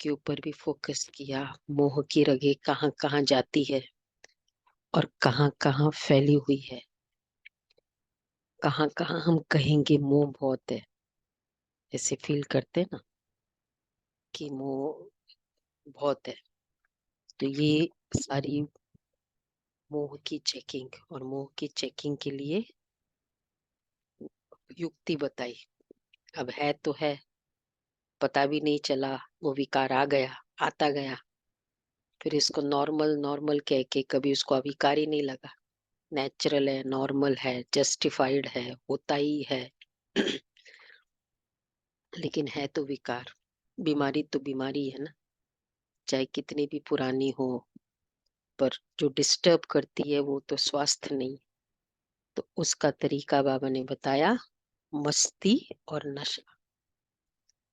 के ऊपर भी फोकस किया। मोह की रगे कहाँ कहाँ जाती है और कहाँ कहाँ फैली हुई है। कहाँ कहाँ हम कहेंगे मोह बहुत है, ऐसे फील करते हैं ना कि मोह बहुत है। तो ये सारी मोह की चेकिंग, और मोह की चेकिंग के लिए युक्ति बताई। अब है तो है, पता भी नहीं चला, वो विकार आ गया, आता गया। फिर इसको नॉर्मल नॉर्मल कह के कभी उसको अविकार ही नहीं लगा। नेचुरल है, नॉर्मल है, जस्टिफाइड है, होता ही है। लेकिन है तो विकार। बीमारी तो बीमारी है ना, चाहे कितनी भी पुरानी हो, पर जो डिस्टर्ब करती है वो तो स्वास्थ्य नहीं। तो उसका तरीका बाबा ने बताया, मस्ती और नशा।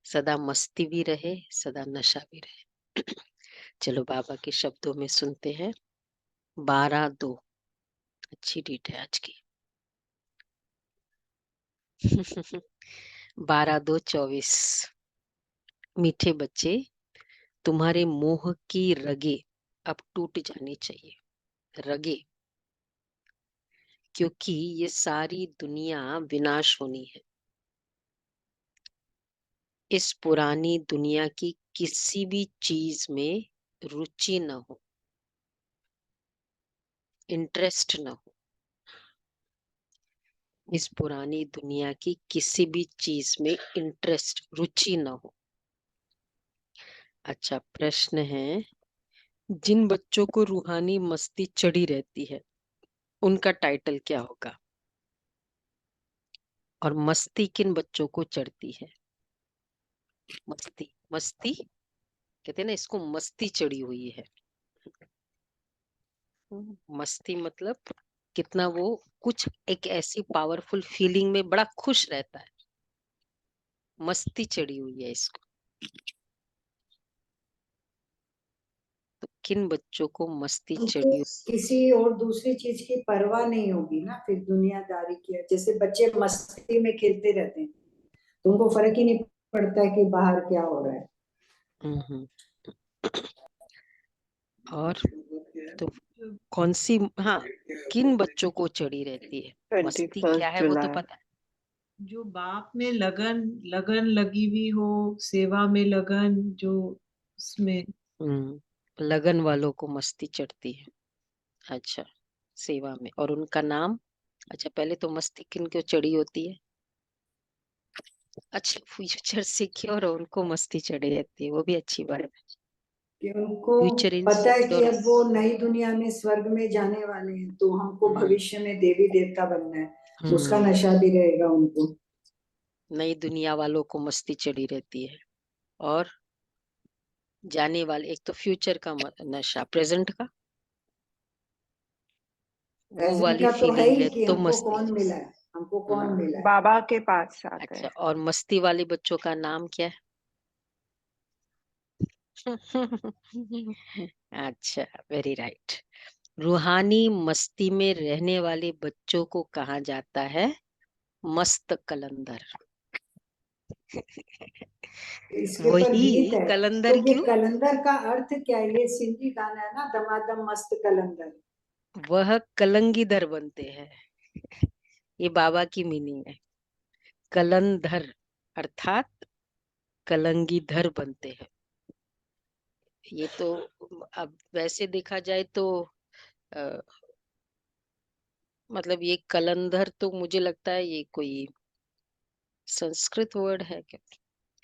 सदा मस्ती भी रहे, सदा नशा भी रहे। चलो बाबा के शब्दों में सुनते हैं। 12/2 अच्छी डेट है आज की। 12/2/24। मीठे बच्चे, तुम्हारे मोह की रगे अब टूट जानी चाहिए। रगे, क्योंकि ये सारी दुनिया विनाश होनी है। इस पुरानी दुनिया की किसी भी चीज में रुचि न हो, इंटरेस्ट न हो। इस पुरानी दुनिया की किसी भी चीज में इंटरेस्ट, रुचि न हो। अच्छा, प्रश्न है, जिन बच्चों को रूहानी मस्ती चढ़ी रहती है उनका टाइटल क्या होगा? और मस्ती किन बच्चों को चढ़ती है? मस्ती, मस्ती कहते हैं ना, इसको मस्ती चढ़ी हुई है। मस्ती मतलब कितना वो कुछ एक ऐसी पावरफुल फीलिंग में बड़ा खुश रहता है, मस्ती चढ़ी हुई है इसको। तो किन बच्चों को मस्ती उनको चढ़ी? किसी और दूसरी चीज की परवाह नहीं होगी ना, फिर दुनियादारी की। जैसे बच्चे मस्ती में खेलते रहते हैं तो उनको फर्क ही नहीं पड़ता है कि बाहर क्या हो रहा है। हम्म। और तो कौन सी, हाँ, किन बच्चों को चढ़ी रहती है मस्ती? क्या 21 है वो तो जुलाई पता है। जो बाप में लगन लगन लगी हुई हो, सेवा में लगन, जो उसमें लगन वालों को मस्ती चढ़ती है। अच्छा, सेवा में। और उनका नाम? अच्छा, पहले तो मस्ती किन को चढ़ी होती है? अच्छा, फ्यूचर सिक्योर, उनको मस्ती चढ़ी रहती है, वो भी अच्छी बात है। कि उनको फ्यूचर पता है कि इनसिक्योर। अब वो नई दुनिया में स्वर्ग में जाने वाले हैं, तो हमको भविष्य में देवी देवता बनना है, उसका नशा भी रहेगा उनको। नई दुनिया वालों को मस्ती चढ़ी रहती है। और जाने वाले, एक तो फ्यूचर का नशा, प्रेजेंट का वो प्रेजेंट वाली का तो है फीलिंग ही है कि तो हमको मस्ती। कौन मिला है, हमको कौन मिला है। बाबा के पास आते अच्छा, हैं। और मस्ती वाले बच्चों का नाम क्या है? अच्छा, वेरी राइट। रूहानी मस्ती में रहने वाले बच्चों को कहा जाता है मस्त कलंदर। इसके ऊपर गीत वही है। तो कलंदर ये क्यों? कलंदर का अर्थ क्या है? ये सिंधी गाना है ना, दमादम मस्त कलंदर। वह कलंगीधर बनते हैं। ये बाबा की मीनिंग है। कलंधर अर्थात कलंगीधर बनते हैं। ये तो अब वैसे देखा जाए तो अ, मतलब ये कलंधर तो मुझे लगता है ये कोई संस्कृत वर्ड है क्या?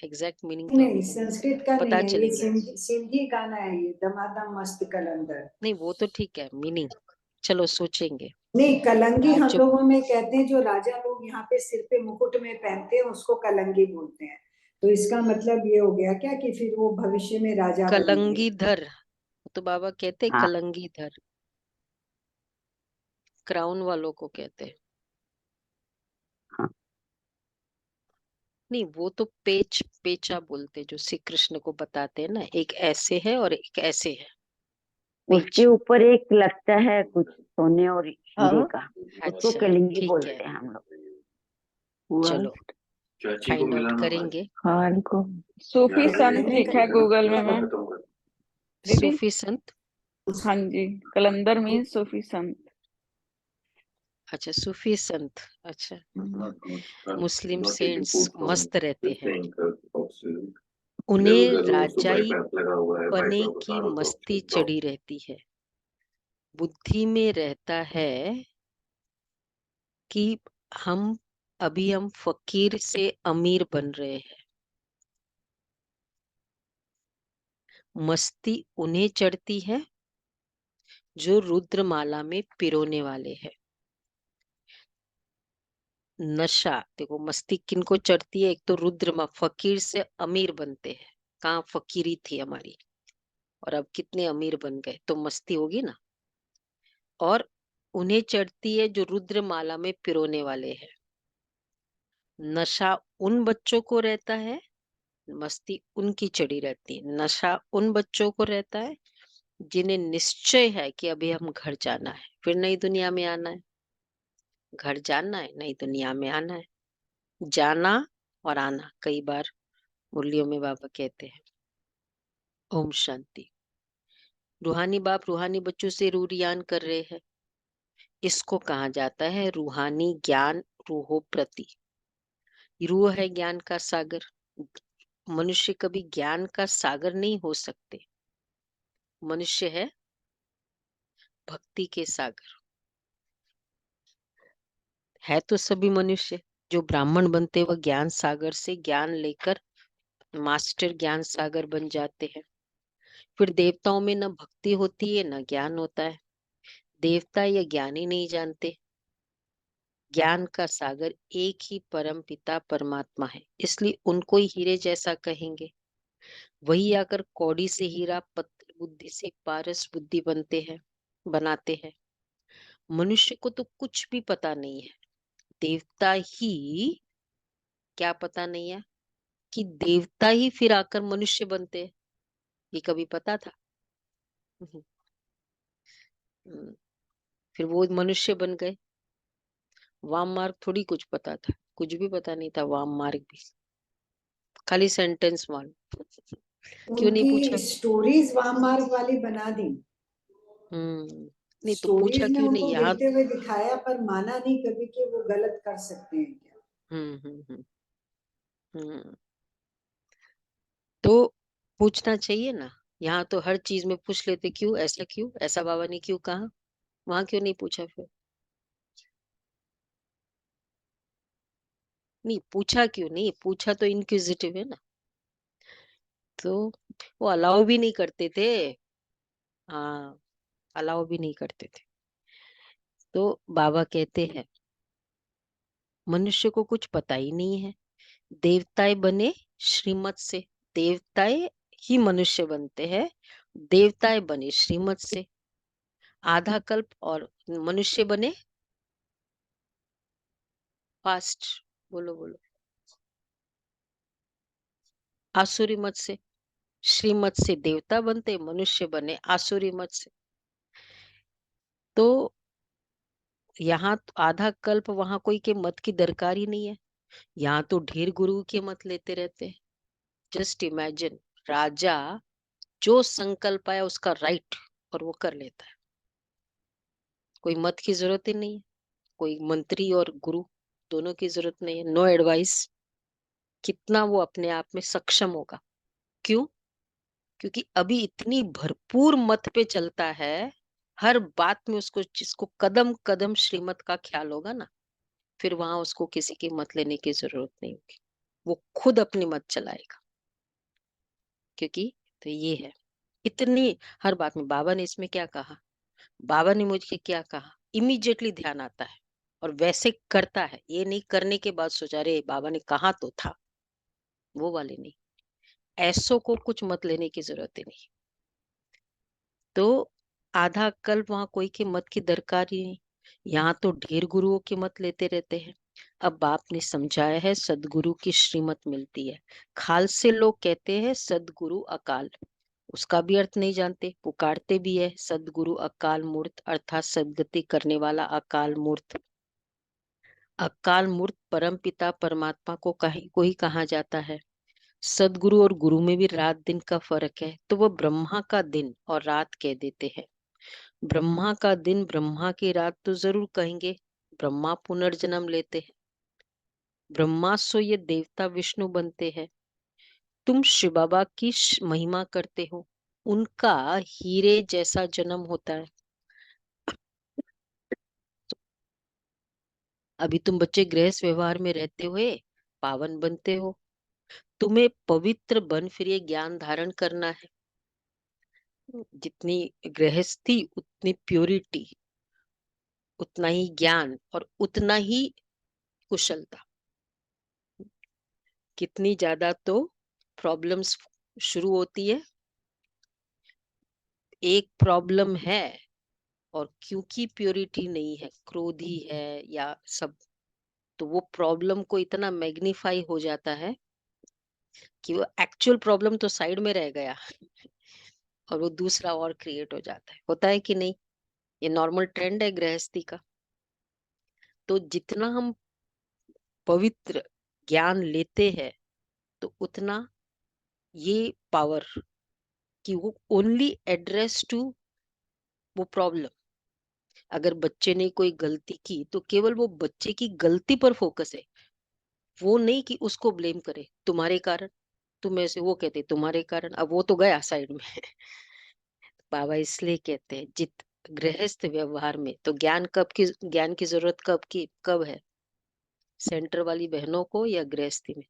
एग्जैक्ट मीनिंग तो नहीं, संस्कृत का नहीं पता है ये, चलेंगे। सिंधी गाना है ये, दमादम मस्त कलंदर। नहीं, वो तो ठीक है मीनिंग, चलो सोचेंगे। नहीं, कलंगी आप हम जो लोगों में कहते हैं, जो राजा लोग यहाँ पे सिर पे मुकुट में पहनते हैं उसको कलंगी बोलते हैं। तो इसका मतलब ये हो गया क्या कि फिर वो भविष्य में राजा बनेंगे। कलंगीधर, तो बाबा कहते हैं हाँ कलंगीधर, क्राउन वालों को कहते हैं। हाँ। नहीं, वो तो पेच पेचा बोलते, जो श्री कृष्ण को बताते हैं ना, एक ऐसे है और एक ऐसे है, उसके पेच। ऊपर एक लगता है कुछ सोने और हीरे हाँ, का, उसको अच्छा, कलिंगी ठीक है, बोलते हैं हम लोग। हुआ चलो चाची को फाइंड आउट मिलाना भाई। करेंगे। हाँ इनको सूफी यार, संत ये लिखा है ना, गूगल में इसको मैम। खत्म कर। दीदी सूफी संत, हाँ जी, कलंदर मीन सूफी संत। अच्छा सूफी संत, अच्छा। Muslim Not taking saints food from मस्त रहते this हैं, thing, oxygen. उन्हें इधर उधर वो उसको राजाई bypass लगा हुआ है, पने bypass की बता रहा था मस्ती उसको। चढ़ी रहती है। बुद्धि में रहता है कि हम फकीर से अमीर बन रहे हैं। मस्ती उन्हें चढ़ती है जो रुद्रमाला में पिरोने वाले हैं। नशा, देखो मस्ती किनको चढ़ती है, एक तो रुद्र फकीर से अमीर बनते हैं, कहाँ फकीरी थी हमारी और अब कितने अमीर बन गए, तो मस्ती होगी ना। और उन्हें चढ़ती है जो रुद्रमाला में पिरोने वाले हैं। नशा उन बच्चों को रहता है, मस्ती उनकी चढ़ी रहती है। नशा उन बच्चों को रहता है जिन्हें निश्चय है कि अभी हम घर जाना है, फिर नई दुनिया में आना है। घर जाना है, नई दुनिया में आना है। जाना और आना, कई बार मुरलियों में बाबा कहते हैं। ओम शांति। रूहानी बाप रूहानी बच्चों से रूरियान कर रहे हैं। इसको कहा जाता है रूहानी ज्ञान रूहो प्रति। रूह है ज्ञान का सागर। मनुष्य कभी ज्ञान का सागर नहीं हो सकते। मनुष्य है भक्ति के सागर। है तो सभी मनुष्य, जो ब्राह्मण बनते वह ज्ञान सागर से ज्ञान लेकर मास्टर ज्ञान सागर बन जाते हैं। फिर देवताओं में न भक्ति होती है न ज्ञान होता है। देवता या ज्ञान ही नहीं जानते। ज्ञान का सागर एक ही परम पिता परमात्मा है, इसलिए उनको ही हीरे जैसा कहेंगे। वही आकर कौड़ी से हीरा, पत्थर बुद्धि से पारस बुद्धि बनाते हैं। मनुष्य को तो कुछ भी पता नहीं है। देवता ही क्या पता नहीं है कि देवता ही फिर आकर मनुष्य बनते हैं, ये कभी पता था? फिर वो मनुष्य बन गए। वाम मार्ग थोड़ी कुछ पता था, कुछ भी पता नहीं था वाम मार्ग भी, खाली सेंटेंस मालूम। क्यों नहीं उनकी पूछा? स्टोरीज वाममार्ग वाली बना दी। नहीं तो पूछा स्टोरीज में क्यों नहीं उनको यहाँ? गिरते हुए दिखाया, पर माना नहीं कभी कि वो गलत कर सकते हैं क्या। हम्म तो पूछना चाहिए ना। यहाँ तो हर चीज में पूछ लेते, क्यों ऐसा, क्यों ऐसा, बाबा ने क्यों कहा, वहां क्यों नहीं पूछा? फिर नहीं पूछा, क्यों नहीं पूछा? तो इनक्विजिटिव है ना। तो वो अलाउ भी नहीं करते थे। हाँ, अलाउ भी नहीं करते थे। तो बाबा कहते हैं मनुष्य को कुछ पता ही नहीं है। देवताएं बने श्रीमत से। देवताएं ही मनुष्य बनते हैं। देवताएं बने श्रीमत से। आधा कल्प और मनुष्य बने फास्ट। बोलो बोलो। आसुरी मत से। श्रीमत से देवता बनते, मनुष्य बने आसुरी मत से। तो यहाँ तो आधा कल्प, वहां कोई के मत की दरकार ही नहीं है। यहाँ तो ढेर गुरु के मत लेते रहते हैं। जस्ट इमेजिन, राजा जो संकल्प आया उसका राइट और वो कर लेता है। कोई मत की जरूरत ही नहीं है। कोई मंत्री और गुरु दोनों की जरूरत नहीं है। No advice. कितना वो अपने आप में सक्षम होगा। क्यों? क्योंकि अभी इतनी भरपूर मत पे चलता है। हर बात में उसको, जिसको कदम कदम श्रीमत का ख्याल होगा ना, फिर वहां उसको किसी की मत लेने की जरूरत नहीं होगी। वो खुद अपनी मत चलाएगा। क्योंकि तो ये है इतनी हर बात में। बाबा ने इसमें क्या कहा, बाबा ने मुझे क्या कहा, इमीडिएटली ध्यान आता है और वैसे करता है। ये नहीं करने के बाद सोचा रे बाबा ने कहा तो था, वो वाले नहीं। ऐसों को कुछ मत लेने की जरूरत ही नहीं। तो आधा कल्प वहां कोई के मत की दरकार ही नहीं। यहाँ तो ढेर गुरुओं के मत लेते रहते हैं। अब बाप ने समझाया है सदगुरु की श्रीमत मिलती है। खालसे लोग कहते हैं सदगुरु अकाल, उसका भी अर्थ नहीं जानते। पुकारते भी है सदगुरु अकाल मूर्त, अर्थात सदगति करने वाला अकाल मूर्त। अकाल मूर्त परम पिता परमात्मा को ही कहा जाता है। सदगुरु और गुरु में भी रात दिन का फर्क है, तो वह ब्रह्मा का दिन और रात कह देते हैं। ब्रह्मा का दिन ब्रह्मा की रात तो जरूर कहेंगे। ब्रह्मा पुनर्जन्म लेते हैं। ब्रह्मा सो ये देवता विष्णु बनते हैं। तुम शिव बाबा की महिमा करते हो, उनका हीरे जैसा जन्म होता है। अभी तुम बच्चे गृहस्थ व्यवहार में रहते हुए पावन बनते हो। तुम्हें पवित्र बन फिर ये ज्ञान धारण करना है। जितनी गृहस्थी उतनी प्योरिटी, उतना ही ज्ञान और उतना ही कुशलता। कितनी ज्यादा तो प्रॉब्लम्स शुरू होती है। एक प्रॉब्लम है और क्योंकि प्योरिटी नहीं है, क्रोधी है या सब, तो वो प्रॉब्लम को इतना मैग्नीफाई हो जाता है कि वो एक्चुअल प्रॉब्लम तो साइड में रह गया और वो दूसरा और क्रिएट हो जाता है। होता है कि नहीं? ये नॉर्मल ट्रेंड है गृहस्थी का। तो जितना हम पवित्र ज्ञान लेते हैं, तो उतना ये पावर कि वो ओनली एड्रेस टू वो प्रॉब्लम। अगर बच्चे ने कोई गलती की तो केवल वो बच्चे की गलती पर फोकस है। वो नहीं कि उसको ब्लेम करे, तुम्हारे कारण, तुम ऐसे, वो कहते तुम्हारे कारण, अब वो तो गया साइड में। बाबा इसलिए कहते हैं जित गृहस्थ व्यवहार में तो ज्ञान की जरूरत कब है? सेंटर वाली बहनों को या गृहस्थी में?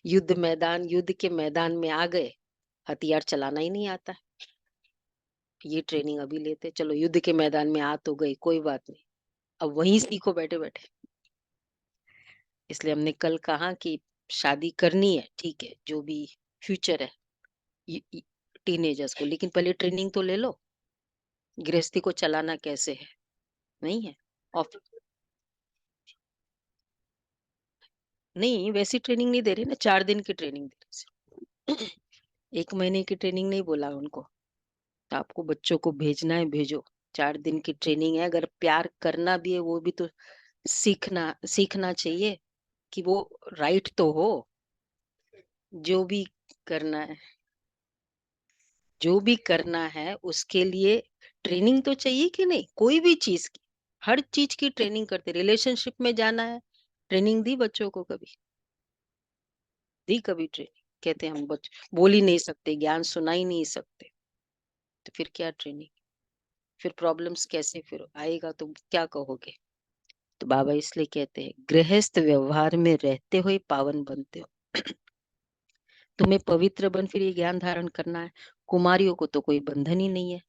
युद्ध के मैदान में आ गए, हथियार चलाना ही नहीं आता। ये ट्रेनिंग अभी लेते, चलो युद्ध के मैदान में आ तो गई, कोई बात नहीं, अब वहीं सीखो बैठे बैठे। इसलिए हमने कल कहा कि शादी करनी है, ठीक है, जो भी फ्यूचर है टीनेजर्स को, लेकिन पहले ट्रेनिंग तो ले लो गृहस्थी को चलाना कैसे है। नहीं है ऑफ नहीं, वैसी ट्रेनिंग नहीं दे रही ना, 4 दिन की ट्रेनिंग दे रही। 1 महीने की ट्रेनिंग नहीं बोला उनको। तो आपको बच्चों को भेजना है, भेजो। 4 दिन की ट्रेनिंग है। अगर प्यार करना भी है वो भी तो सीखना सीखना चाहिए कि वो राइट तो हो। जो भी करना है, जो भी करना है उसके लिए ट्रेनिंग तो चाहिए कि नहीं? कोई भी चीज की, हर चीज की ट्रेनिंग करते। रिलेशनशिप में जाना है, ट्रेनिंग दी बच्चों को? कभी दी? कभी ट्रेनिंग? कहते हम बच्चे बोल ही नहीं सकते, ज्ञान सुना ही नहीं सकते, तो फिर क्या ट्रेनिंग? फिर प्रॉब्लम्स कैसे फिर आएगा, तो क्या कहोगे? तो बाबा इसलिए कहते हैं गृहस्थ व्यवहार में रहते हुए पावन बनते हो। तुम्हें पवित्र बन फिर ये ज्ञान धारण करना है। कुमारियों को तो कोई बंधन ही नहीं है।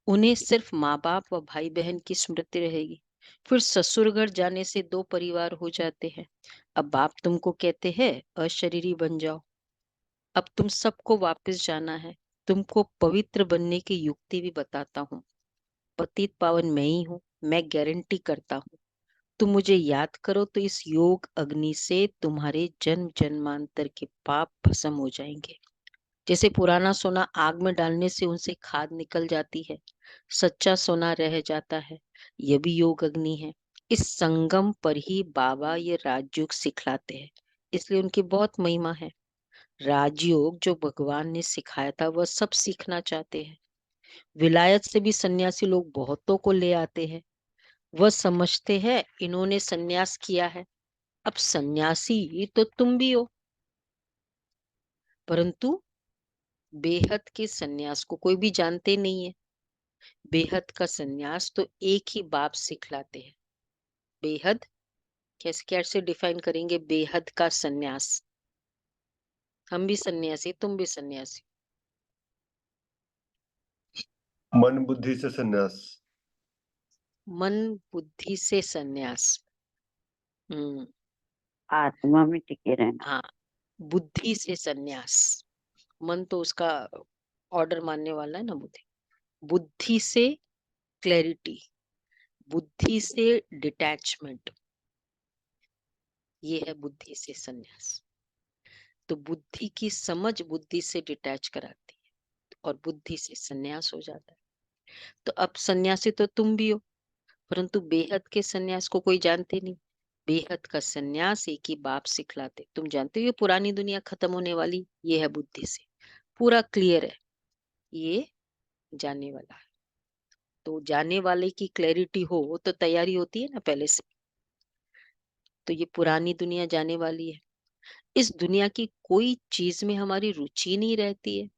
उन्हें सिर्फ माँ बाप व भाई बहन की स्मृति रहेगी। फिर ससुर घर जाने से 2 परिवार हो जाते हैं। अब बाप तुमको कहते हैं अशरीरी बन जाओ। अब तुम सबको वापस जाना है। तुमको पवित्र बनने की युक्ति भी बताता हूँ। पतित पावन मैं ही हूँ। मैं गारंटी करता हूँ, तुम मुझे याद करो तो इस योग अग्नि से तुम्हारे जन्म जन्मांतर के पाप भस्म हो जाएंगे। जैसे पुराना सोना आग में डालने से उनसे खाद निकल जाती है, सच्चा सोना रह जाता है। यह भी योग अग्नि है। इस संगम पर ही बाबा ये राजयोग सिखलाते हैं, इसलिए उनकी बहुत महिमा है। राजयोग जो भगवान ने सिखाया था वह सब सीखना चाहते हैं। विलायत से भी सन्यासी लोग बहुतों को ले आते हैं। वह समझते हैं इन्होंने सन्यास किया है, अब सन्यासी तो तुम भी हो। परंतु बेहद के सन्यास को कोई भी जानते नहीं है। बेहद का सन्यास तो एक ही बाप सिखलाते हैं। बेहद कैसे डिफाइन करेंगे बेहद का सन्यास? हम भी सन्यासी, तुम भी सन्यासी। मन बुद्धि से संन्यास। मन बुद्धि से सन्यास। आत्मा में टिके रहना। हाँ, बुद्धि से सन्यास। मन तो उसका ऑर्डर मानने वाला है ना, बुद्धि। बुद्धि से क्लैरिटी, बुद्धि से डिटैचमेंट, ये है बुद्धि से सन्यास। तो बुद्धि की समझ बुद्धि से डिटैच कराती है और बुद्धि से सन्यास हो जाता है। तो अब सन्यासी तो तुम भी हो। परंतु बेहद के सन्यास को कोई जानते नहीं। बेहद का सन्यास एक ही बाप सिखलाते। तुम जानते हो ये पुरानी दुनिया खत्म होने वाली, ये है बुद्धि से पूरा क्लियर है, ये जाने वाला है। तो जाने वाले की क्लैरिटी हो तो तैयारी होती है ना पहले से। तो ये पुरानी दुनिया जाने वाली है। इस दुनिया की कोई चीज में हमारी रुचि नहीं रहती है।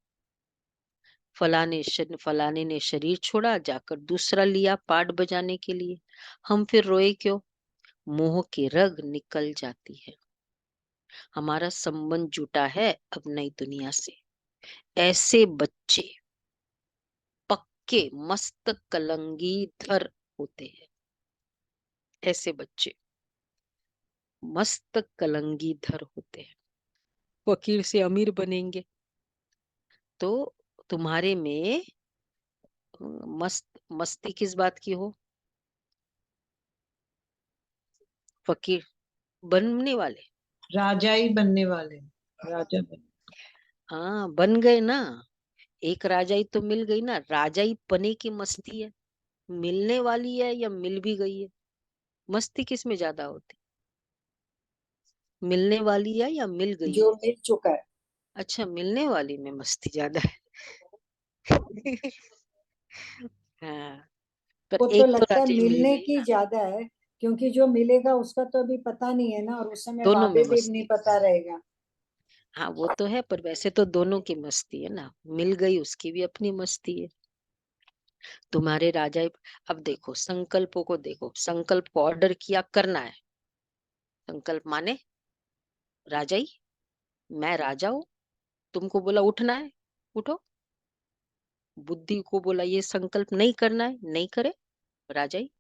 फलाने ने शरीर छोड़ा, जाकर दूसरा लिया पार्ट बजाने के लिए। हम फिर रोए क्यों? मोह की रग निकल जाती है। हमारा संबंध जुटा है अब नई दुनिया से। ऐसे बच्चे पक्के मस्त कलंगीधर होते हैं। ऐसे बच्चे मस्त कलंगीधर होते हैं। फकीर से अमीर बनेंगे तो तुम्हारे में मस्ती किस बात की हो? फकीर बनने वाले। राजा ही बनने वाले, राजा बन। हाँ बन गए ना। एक राजाई तो मिल गई ना। राजाई पने की मस्ती है, मिलने वाली है या मिल भी गई है? मस्ती किस में ज्यादा होती? मिलने वाली है या मिल गई जो है? मिल चुका है। अच्छा, मिलने वाली में मस्ती ज्यादा है। हाँ, पर वो तो एक तो लगता है राजाई मिल मिलने गई की ना। ज्यादा है, क्योंकि जो मिलेगा उसका तो अभी पता नहीं है ना, और उस समय दोनों में वादे भी नहीं मस्ती। पता रहेगा। हाँ वो तो है, पर वैसे तो दोनों की मस्ती है ना। मिल गई उसकी भी अपनी मस्ती है। तुम्हारे राजा। अब देखो संकल्पों को, देखो संकल्प को ऑर्डर किया करना है। संकल्प माने राजाई, मैं राजा हूं, तुमको बोला उठना है, उठो। बुद्धि को बोला ये संकल्प नहीं करना है, नहीं करे। राजाई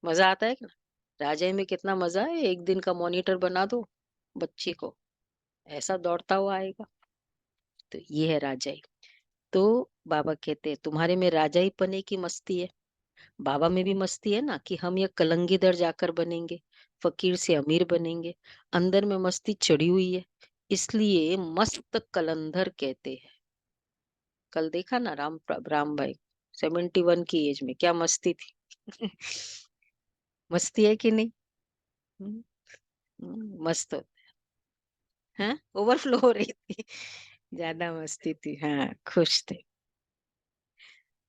मजा आता है कि ना? राजाई में कितना मजा है। एक दिन का मॉनिटर बना दो बच्चे को, ऐसा दौड़ता हुआ आएगा। तो ये है राजाई। तो बाबा कहते हैं तुम्हारे में राजाई पने की मस्ती है। बाबा में भी मस्ती है ना, कि हम ये कलंगीधर जाकर बनेंगे, फकीर से अमीर बनेंगे। अंदर में मस्ती चढ़ी हुई है, इसलिए मस्त कलंधर कहते हैं। कल देखा ना राम भाई 71 की एज में क्या मस्ती थी। मस्ती है कि नहीं? हम्म, मस्त है। ओवरफ्लो हो रही थी, ज्यादा मस्ती थी। हाँ खुश थे।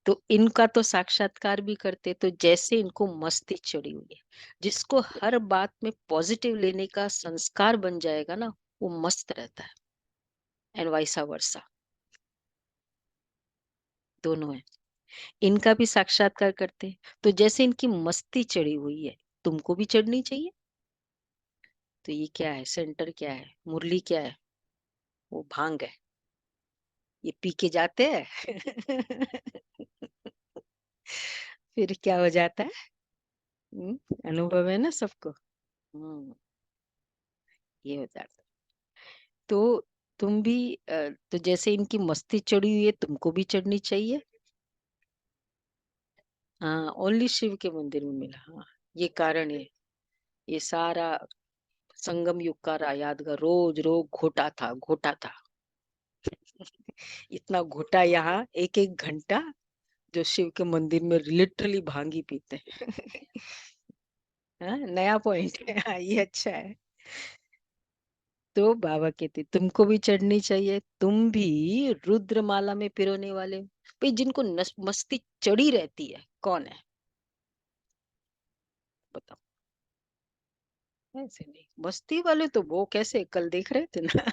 तो इनका तो साक्षात्कार भी करते, तो जैसे इनको मस्ती चढ़ी हुई है, जिसको हर बात में पॉजिटिव लेने का संस्कार बन जाएगा ना, वो मस्त रहता है। एंड वाइसा वर्सा, दोनों है। इनका भी साक्षात्कार करते हैं, तो जैसे इनकी मस्ती चढ़ी हुई है, तुमको भी चढ़नी चाहिए। तो ये क्या है? सेंटर क्या है? मुरली क्या है? वो भांग है। ये पी के जाते हैं। फिर क्या हो जाता है? अनुभव है ना सबको। हम्म, ये हो जाता है। तो तुम भी तो जैसे इनकी मस्ती चढ़ी हुई है, तुमको भी चढ़नी चाहिए। हाँ ओनली शिव के मंदिर में मिला। हाँ ये कारण है। ये सारा संगम युग का यादगार, रोज रोज घोटा था, घोटा था। इतना घोटा यहाँ, एक एक घंटा जो शिव के मंदिर में लिटरली भांगी पीते हैं। हाँ, नया पॉइंट है। हाँ, ये अच्छा है। तो बाबा कहते तुमको भी चढ़नी चाहिए। तुम भी रुद्रमाला में पिरोने वाले हो। भाई जिनको मस्ती चढ़ी रहती है कौन है? बताओ। ऐसे नहीं, मस्ती वाले तो वो कैसे, कल देख रहे थे ना।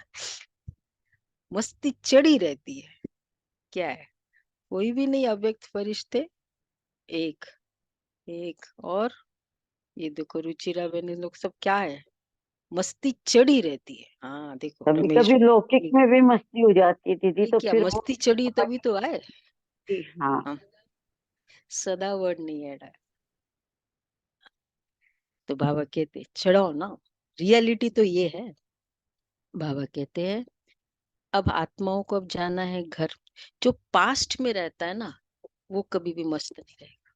मस्ती चढ़ी रहती है। क्या है? कोई भी नहीं, अव्यक्त फरिश्ते। एक एक और ये देखो रुचिरा बहन, इन लोग सब क्या है? मस्ती चढ़ी रहती है। हाँ देखो कभी रमेश कभी लौकिक भाई, में भी मस्ती हो जाती है दीदी, ये तो क्या फिर वो मस्ती चढ़ी तभी तो आए। हाँ। हम सदा वर्ड नहीं ऐड है। तो बाबा कहते चढ़ाओ ना। रियलिटी तो ये है। बाबा कहते हैं अब आत्माओं को अब जाना है घर। जो पास्ट में रहता है ना, वो कभी भी मस्त नहीं रहेगा।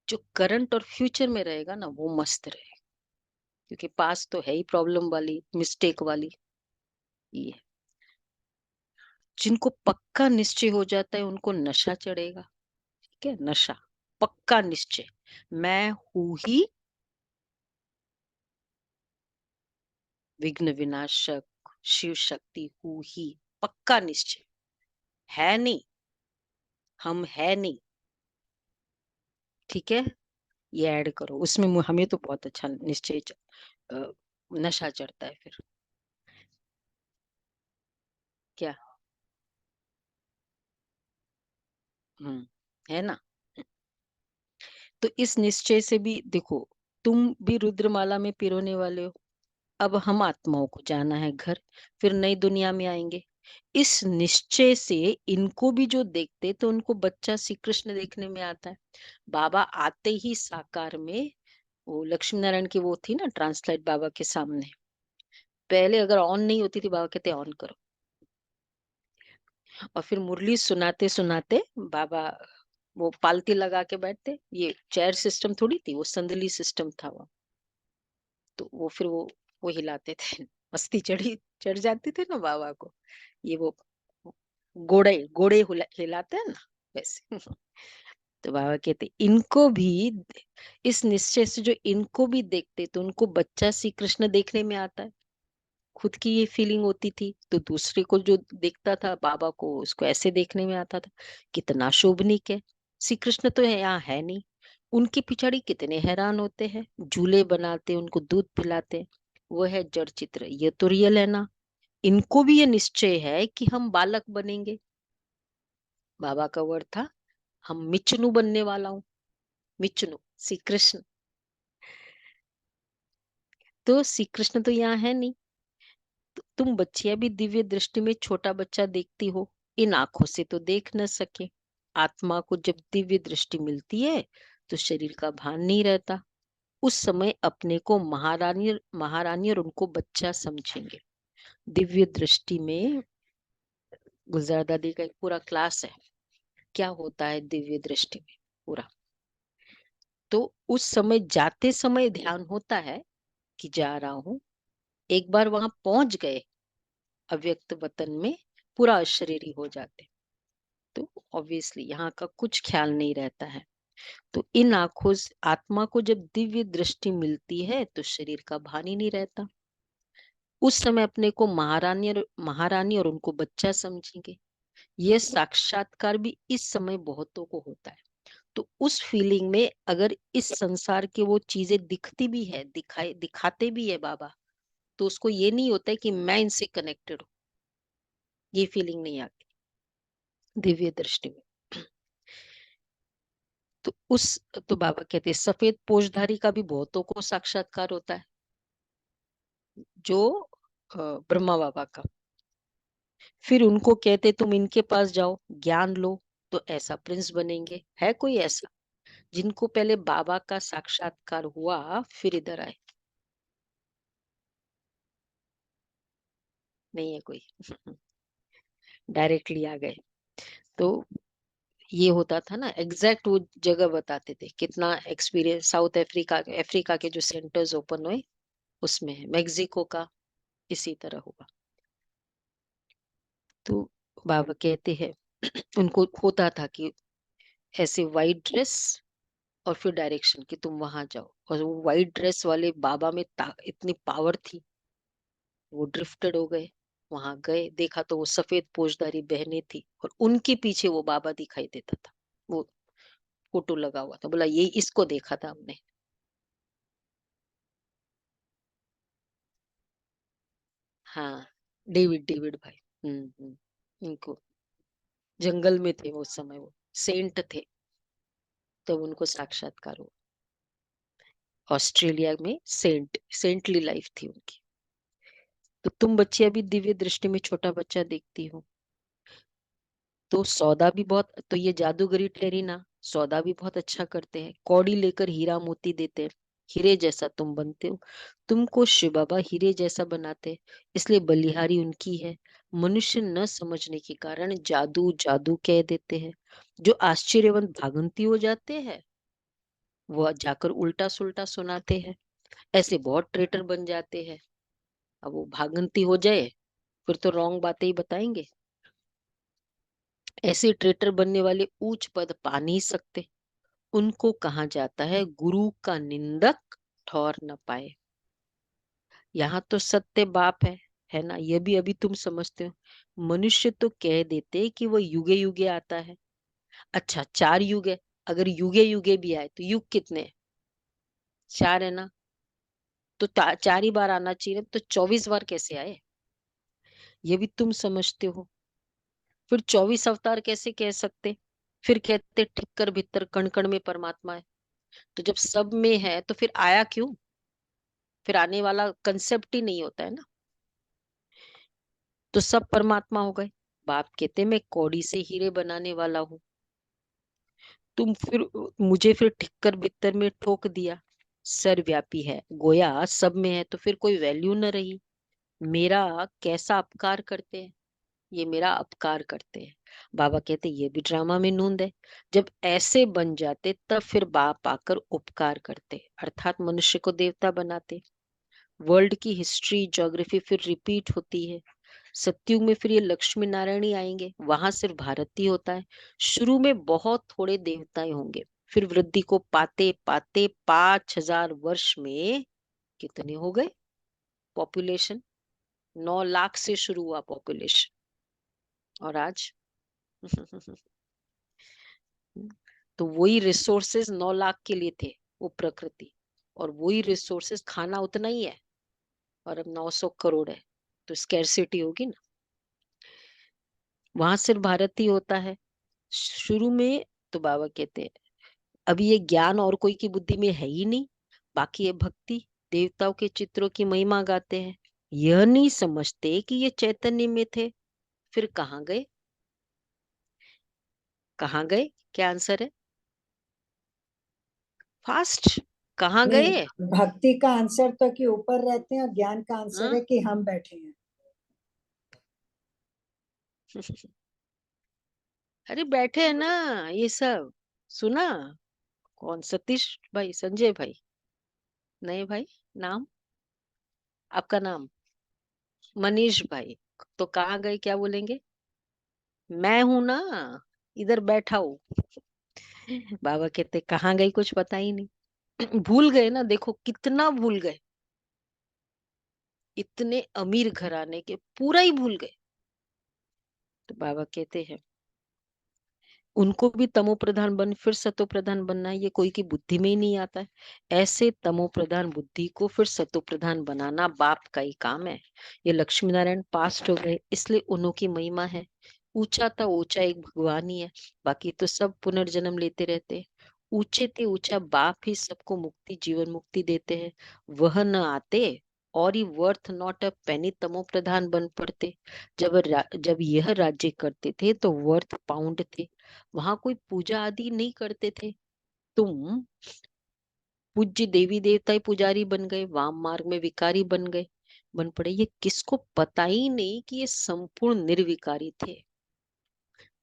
जो करंट और फ्यूचर में रहेगा ना, वो मस्त रहेगा। क्योंकि पास्ट तो है ही प्रॉब्लम वाली, मिस्टेक वाली। ये है। जिनको पक्का निश्चय हो जाता है उनको नशा चढ़ेगा। ठीक है, नशा, पक्का निश्चय। मैं हूँ ही विघ्न विनाशक, शिव शक्ति हूँ ही, पक्का निश्चय है नहीं, हम है नहीं। ठीक है, ये ऐड करो उसमें, हमें तो बहुत अच्छा निश्चय नशा चढ़ता है फिर। क्या? है ना। तो इस निश्चय से भी देखो, तुम भी रुद्रमाला में पिरोने वाले हो। अब हम आत्माओं को जाना है घर, फिर नई दुनिया में आएंगे। इस निश्चय से इनको भी जो देखते, तो उनको बच्चा श्री कृष्ण देखने में आता है। बाबा आते ही साकार में, वो लक्ष्मी नारायण की वो थी ना ट्रांसलाइट बाबा के सामने, पहले अगर ऑन नहीं होती थी, बाबा कहते ऑन करो, और फिर मुरली सुनाते सुनाते बाबा वो पालती लगा के बैठते। ये चेयर सिस्टम थोड़ी थी, वो संदली सिस्टम था वो। तो वो फिर वो हिलाते थे चढ़ जाती थे ना बाबा को। ये वो घोड़े घोड़े हिलाते हैं ना, वैसे। तो बाबा कहते इनको भी, इस निश्चय से जो इनको भी देखते, तो उनको बच्चा श्री कृष्ण देखने में आता है। खुद की ये फीलिंग होती थी, तो दूसरे को जो देखता था बाबा को, उसको ऐसे देखने में आता था। कितना शोभनिक है, श्री कृष्ण तो यहाँ है नहीं। उनकी पिछाड़ी कितने हैरान होते हैं, झूले बनाते, उनको दूध पिलाते। वो है जड़ चित्र, ये तो रियल है ना। इनको भी ये निश्चय है कि हम बालक बनेंगे। बाबा का वर्ड था, हम मिचनू बनने वाला हूँ। मिचनू श्री कृष्ण, तो श्री कृष्ण तो यहाँ है नहीं। तुम बच्चियां भी दिव्य दृष्टि में छोटा बच्चा देखती हो, इन आंखों से तो देख न सके। आत्मा को जब दिव्य दृष्टि मिलती है, तो शरीर का भान नहीं रहता। उस समय अपने को महारानी महारानी और उनको बच्चा समझेंगे। दिव्य दृष्टि में गुलजार दादी का एक पूरा क्लास है, क्या होता है दिव्य दृष्टि में पूरा। तो उस समय जाते समय ध्यान होता है कि जा रहा हूं। एक बार वहां पहुंच गए अव्यक्त वतन में, पूरा अशरीरी हो जाते, तो ऑब्वियसली यहाँ का कुछ ख्याल नहीं रहता है। तो इन आंखों से आत्मा को जब दिव्य दृष्टि मिलती है, तो शरीर का भान ही नहीं रहता। उस समय अपने को महारानी और उनको बच्चा समझेंगे। यह साक्षात्कार भी इस समय बहुतों को होता है। तो उस फीलिंग में अगर इस संसार के वो चीजें दिखती भी है, दिखाते भी है बाबा, तो उसको ये नहीं होता है कि मैं इनसे कनेक्टेड हूँ, ये फीलिंग नहीं आती दिव्य दृष्टि में। तो बाबा कहते हैं सफेद पोषधारी का भी बहुतों को साक्षात्कार होता है, जो ब्रह्मा बाबा का। फिर उनको कहते तुम इनके पास जाओ, ज्ञान लो, तो ऐसा प्रिंस बनेंगे। है कोई ऐसा जिनको पहले बाबा का साक्षात्कार हुआ फिर इधर आए? नहीं है कोई। डायरेक्टली आ गए। तो ये होता था ना, एग्जैक्ट वो जगह बताते थे। कितना एक्सपीरियंस, साउथ अफ्रीका के जो सेंटर्स ओपन हुए उसमें है, मेक्सिको का इसी तरह हुआ। तो बाबा कहते हैं उनको होता था कि ऐसे वाइट ड्रेस और फिर डायरेक्शन कि तुम वहां जाओ, और वो वाइट ड्रेस वाले बाबा में इतनी पावर थी, वो ड्रिफ्टेड हो गए। वहां गए, देखा तो वो सफेद पोशधारी बहनें थी, और उनके पीछे वो बाबा दिखाई देता था। वो फोटो लगा हुआ था, बोला ये इसको देखा था हमने। हाँ, डेविड डेविड भाई। इनको जंगल में थे वो समय, वो सेंट थे, तब उनको साक्षात्कार हुआ। ऑस्ट्रेलिया में सेंटली लाइफ थी उनकी। तो तुम बच्चे अभी दिव्य दृष्टि में छोटा बच्चा देखती हो, तो सौदा भी बहुत, तो ये जादूगरी ठहरी ना। सौदा भी बहुत अच्छा करते हैं, कौड़ी लेकर हीरा मोती देते हैं। हीरे जैसा तुम बनते हो, तुमको शिव बाबा हीरे जैसा बनाते हैं, इसलिए बलिहारी उनकी है। मनुष्य न समझने के कारण जादू जादू कह देते हैं। जो आश्चर्यवंत भागंती हो जाते हैं, वो जाकर उल्टा सुल्टा सुनाते हैं। ऐसे बहुत ट्रेटर बन जाते हैं। अब वो भागंती हो जाए, फिर तो रॉन्ग बातें ही बताएंगे। ऐसे ट्रेटर बनने वाले ऊंच पद पा नहीं सकते, उनको कहा जाता है गुरु का निंदक ठौर न पाए। यहाँ तो सत्य बाप है ना, ये भी अभी तुम समझते हो। मनुष्य तो कह देते कि वो युगे युगे आता है। अच्छा 4 युग है, अगर युगे युगे भी आए तो युग कितने हैं? 4 है ना, तो 4 ही बार आना चाहिए, तो 24 बार कैसे आए? ये भी तुम समझते हो। फिर 24 अवतार कैसे कह सकते? फिर कहते ठिक्कर भीतर कण कण में परमात्मा है। तो जब सब में है तो फिर आया क्यों? फिर आने वाला कंसेप्ट ही नहीं होता है ना। तो सब परमात्मा हो गए। बाप कहते मैं कौड़ी से हीरे बनाने वाला हूँ। तुम फिर मुझे फिर ठिक्कर बित्तर में ठोक दिया। सर्वव्यापी है, गोया सब में है, तो फिर कोई वैल्यू न रही। मेरा कैसा अपकार करते हैं? ये मेरा अपकार करते हैं। बाबा कहते ये भी ड्रामा में नूंद है। जब ऐसे बन जाते तब फिर बाप आकर उपकार करते, अर्थात मनुष्य को देवता बनाते। वर्ल्ड की हिस्ट्री ज्योग्राफी फिर रिपीट होती है। सत्युग में फिर ये लक्ष्मी नारायण ही आएंगे, वहां सिर्फ भारत ही होता है। शुरू में बहुत थोड़े देवताएं होंगे, फिर वृद्धि को पाते पाते 5000 वर्ष में कितने हो गए? पॉपुलेशन 9 लाख से शुरू हुआ पॉपुलेशन, और आज तो वही रिसोर्सेज 9 लाख के लिए थे, वो प्रकृति, और वही रिसोर्सेज खाना उतना ही है, और अब 900 करोड़ है, तो स्कैरसिटी होगी ना। वहां सिर्फ भारत ही होता है शुरू में। तो बाबा कहते हैं अभी ये ज्ञान और कोई की बुद्धि में है ही नहीं, बाकी ये भक्ति देवताओं के चित्रों की महिमा गाते हैं। यह नहीं समझते कि ये चैतन्य में थे, फिर कहाँ गए? कहाँ गए? क्या आंसर है? फास्ट कहाँ नहीं, गए? भक्ति का आंसर तो कि ऊपर रहते हैं, और ज्ञान का आंसर हाँ? है कि हम बैठे हैं। अरे बैठे हैं ना ये सब। सुना? कौन? सतीश भाई, संजय भाई? नहीं भाई, नाम आपका नाम? मनीष भाई। तो कहाँ गए? क्या बोलेंगे? मैं हूं ना, इधर बैठा हूँ। बाबा कहते कहाँ गई, कुछ पता ही नहीं। भूल गए ना, देखो कितना भूल गए। इतने अमीर घराने के पूरा ही भूल गए। तो बाबा कहते हैं उनको भी तमो प्रधान बन फिर सतो प्रधान बनना है, ये कोई की बुद्धि में ही नहीं आता है। ऐसे तमो प्रधान बुद्धि को फिर सतो प्रधान बनाना बाप का ही काम है। ये लक्ष्मी नारायण पास्ट हो गए, इसलिए उन्हों की महिमा है। ऊंचा था ऊंचा एक भगवान ही है, बाकी तो सब पुनर्जन्म लेते रहते हैं। ऊंचे ते ऊंचा बाप ही सबको मुक्ति जीवन मुक्ति देते हैं। वह न आते और ही वर्थ नॉट अ पेनी तमो प्रधान बन पड़ते। जब यह राज्य करते थे तो वर्थ पाउंड थे, वहां कोई पूजा आदि नहीं करते थे। तुम पूज्य देवी देवता ही पुजारी बन गए, वाम मार्ग में विकारी बन पड़े। ये किसको पता ही नहीं कि ये संपूर्ण निर्विकारी थे।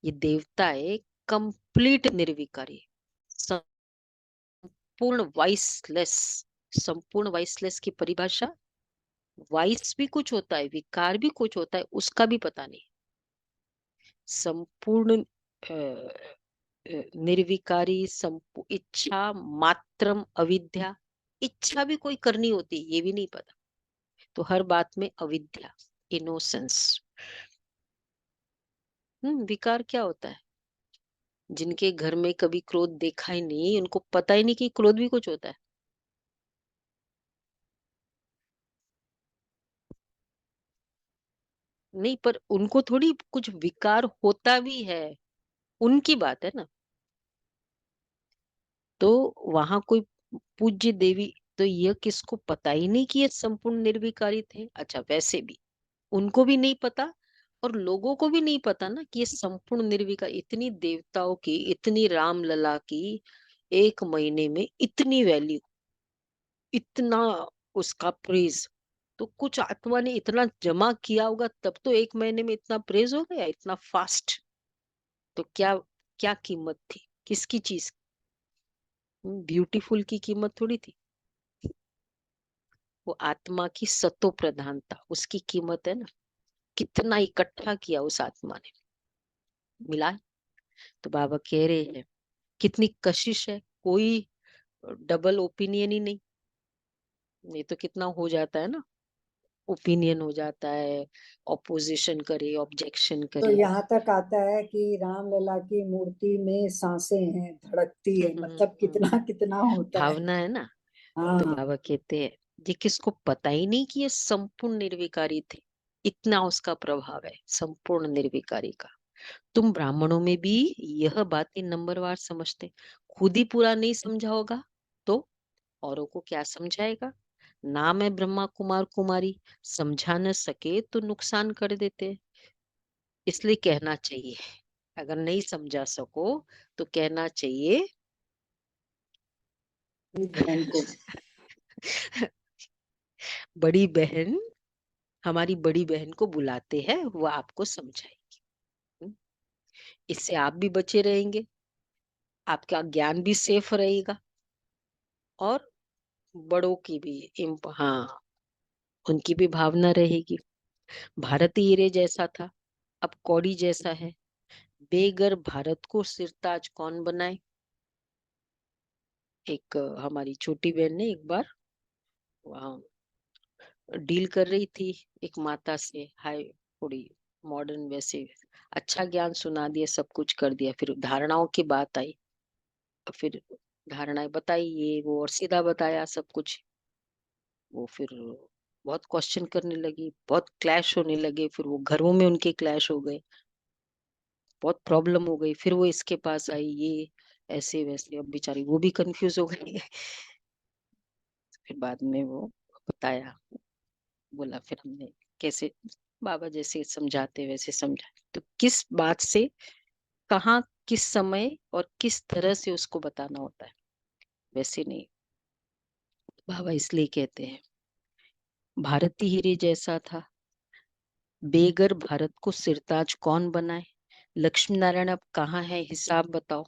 ये देवताएं कंप्लीट निर्विकारी, संपूर्ण वाइसलेस। संपूर्ण वाइसलेस की परिभाषा, वाइस भी कुछ होता है, विकार भी कुछ होता है, उसका भी पता नहीं। संपूर्ण निर्विकारी, इच्छा मात्रम अविद्या। इच्छा भी कोई करनी होती ये भी नहीं पता, तो हर बात में अविद्या, इनोसेंस। विकार क्या होता है? जिनके घर में कभी क्रोध देखा ही नहीं, उनको पता ही नहीं कि क्रोध भी कुछ होता है। नहीं, पर उनको थोड़ी कुछ विकार होता भी है, उनकी बात है ना। तो वहां कोई पूज्य देवी, तो यह किसको पता ही नहीं कि ये संपूर्ण निर्विकारी थे। अच्छा वैसे भी उनको भी नहीं पता, और लोगों को भी नहीं पता ना कि ये संपूर्ण निर्विकार। इतनी देवताओं की, इतनी रामलला की, एक महीने में इतनी वैल्यू, इतना उसका प्रेज। तो कुछ आत्मा ने इतना जमा किया होगा, तब तो एक महीने में इतना प्रेज हो गया, इतना फास्ट। तो क्या क्या कीमत थी किसकी चीज? ब्यूटीफुल की कीमत थोड़ी थी। वो आत्मा की सतो प्रधानता, उसकी कीमत है ना। कितना इकट्ठा किया उस आत्मा ने, मिला है। तो बाबा कह रहे हैं कितनी कशिश है, कोई डबल ओपिनियन ही नहीं। ये तो कितना हो जाता है ना, ओपिनियन हो जाता है, ऑपोजिशन करे, ऑब्जेक्शन तो करे। यहाँ तक आता है कि रामलला की मूर्ति में सांसें हैं, धड़कती है, मतलब कितना कितना होता है। भावना है ना। तो हाँ, बाबा कहते हैं ये किसको पता ही नहीं कि ये संपूर्ण निर्विकारी थे, इतना उसका प्रभाव है संपूर्ण निर्विकारी का। तुम ब्राह्मणों में भी यह बातें नंबरवार समझते, खुद ही पूरा नहीं समझा होगा तो औरों को क्या समझाएगा। नाम है ब्रह्मा कुमार कुमारी, समझा न सके तो नुकसान कर देते। इसलिए कहना चाहिए, अगर नहीं समझा सको तो कहना चाहिए बहन को। बड़ी बहन, हमारी बड़ी बहन को बुलाते हैं, वो आपको समझाएगी। इससे आप भी बचे रहेंगे, आपका ज्ञान भी सेफ रहेगा, और बड़ों की भी हाँ, उनकी भी भावना रहेगी। भारत हीरे जैसा था, अब कौड़ी जैसा है। बेगर भारत को सिरताज कौन बनाए। एक हमारी छोटी बहन ने एक बार डील कर रही थी एक माता से, हाय, थोड़ी मॉडर्न, वैसे अच्छा ज्ञान सुना दिया, सब कुछ कर दिया, फिर धारणाओं की बात आई, फिर धारणाएं बताई ये वो, और सीधा बताया सब कुछ। वो फिर बहुत क्वेश्चन करने लगी, बहुत क्लैश होने लगे, फिर वो घरों में उनके क्लैश हो गए, बहुत प्रॉब्लम हो गई। फिर वो इसके पास आई, ये ऐसे वैसे, अब बेचारी वो भी कंफ्यूज हो गई। फिर बाद में वो बताया, बोला, फिर हमने कैसे बाबा जैसे समझाते वैसे समझा। तो किस बात से, कहाँ, किस समय और किस तरह से उसको बताना होता है, वैसे नहीं। बाबा इसलिए कहते हैं भारती हीरे जैसा था, बेगर भारत को सिरताज कौन बनाए। लक्ष्मी नारायण अब कहाँ है, हिसाब बताओ।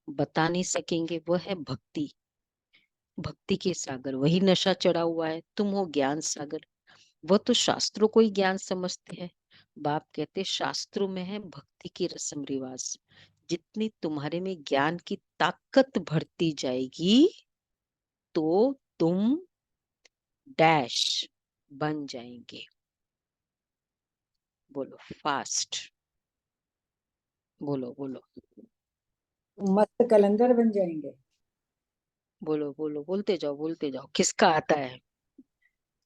बता नहीं सकेंगे, वह है भक्ति, भक्ति के सागर, वही नशा चढ़ा हुआ है, तुम हो ज्ञान सागर। वह तो शास्त्रों को ही ज्ञान समझते हैं। बाप कहते शास्त्रों में है भक्ति की रस्म रिवाज, जितनी तुम्हारे में ज्ञान की ताकत भरती जाएगी तो तुम डैश बन जाएंगे। बोलो फास्ट, बोलो बोलो मस्त कलंदर बन जाएंगे। बोलो बोलो, बोलते जाओ, किसका आता है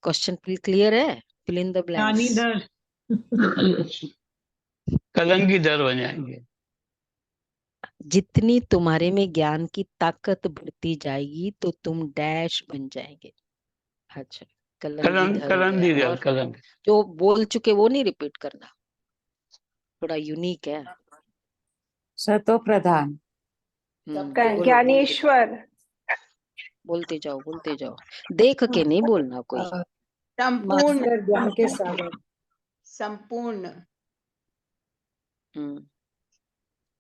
क्वेश्चन, क्लियर है, फिल इन द ब्लैंक्स। ज्ञानीधर। कलंगीधर बन जाएंगे। जितनी तुम्हारे में ज्ञान की ताकत बढ़ती जाएगी तो तुम डैश बन जाएंगे। अच्छा, कलंगीधर हो गया, कलंदीधर, और कलंग। जो बोल चुके वो नहीं रिपीट करना, थोड़ा यूनिक है। सतो प्रधान। बोलो ज्ञानेश्वर। बोलते जाओ, देख के नहीं बोलना कोई। संपूर्ण, मास्टर ज्ञान के सागर। संपूर्ण,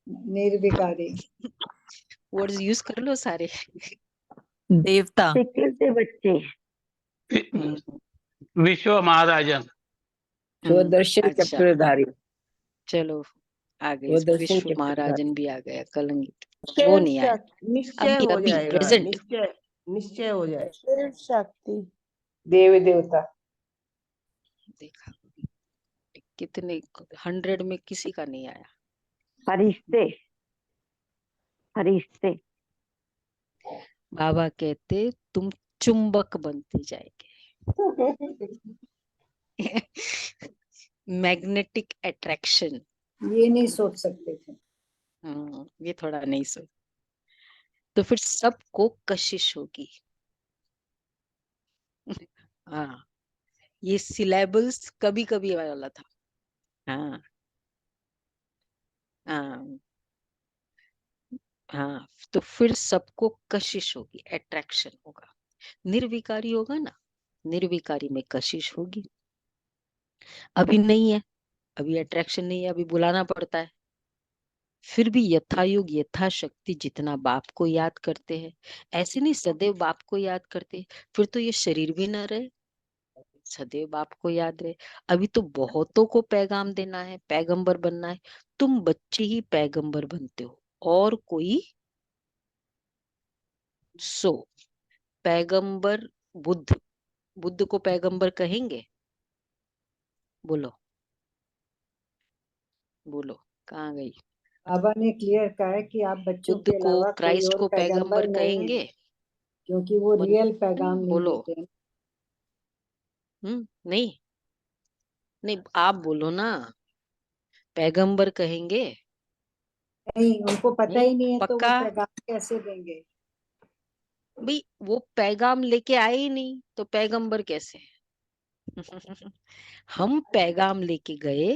निर्विकारी। वर्ड्स यूज कर लो सारे। देवता। सिक्किम से बच्चे। विश्व महाराजन। स्वदर्शन अच्छा, चक्रधारी। चलो आ गए, स्वदर्शन विश्व चक्रधारी। महाराजन भी आ गया, कलंगी वो नहीं आया। निश्चय अभी हो अभी जाएगा, प्रेजेंट। निश्चय, निश्चय हो जाएगा। शिव शक्ति। देवी देवता। देखा, कितने 100 में किसी का नहीं आया। फरिश्ते। फरिश्ते। बाबा कहते तुम चुंबक बनते जाएंगे। Magnetic attraction. ये नहीं सोच सकते थे। ये थोड़ा नहीं सोच, तो फिर सबको कशिश होगी। हाँ, ये सिलेबल्स कभी कभी वाला था। हाँ हाँ हाँ, तो फिर सबको कशिश होगी, अट्रैक्शन होगा। निर्विकारी होगा ना, निर्विकारी में कशिश होगी। अभी नहीं है, अभी अट्रैक्शन नहीं है, अभी बुलाना पड़ता है। फिर भी यथायुग यथाशक्ति जितना बाप को याद करते हैं, ऐसे नहीं सदैव बाप को याद करते, फिर तो ये शरीर भी ना रहे, सदैव बाप को याद रहे। अभी तो बहुतों को पैगाम देना है, पैगंबर बनना है। तुम बच्चे ही पैगंबर बनते हो, और कोई सो पैगंबर बुद्ध, बुद्ध को पैगंबर कहेंगे? बोलो बोलो, कहाँ गई? बाबा ने क्लियर कहा है कि आप बच्चों बुद्ध के को, अलावा कोई क्राइस्ट और को पैगंबर पैगंबर नहीं है, कहेंगे? क्योंकि वो बोलो रियल पैगाम नहीं बोलो। देते हैं। नहीं नहीं, आप बोलो ना, पैगंबर कहेंगे? नहीं, उनको पता नहीं ही नहीं है तो वो पक्का? पैगाम कैसे देंगे? भाई वो पैगाम लेके आए ही नहीं तो पैगंबर कैसे? हम पैगाम लेके गए,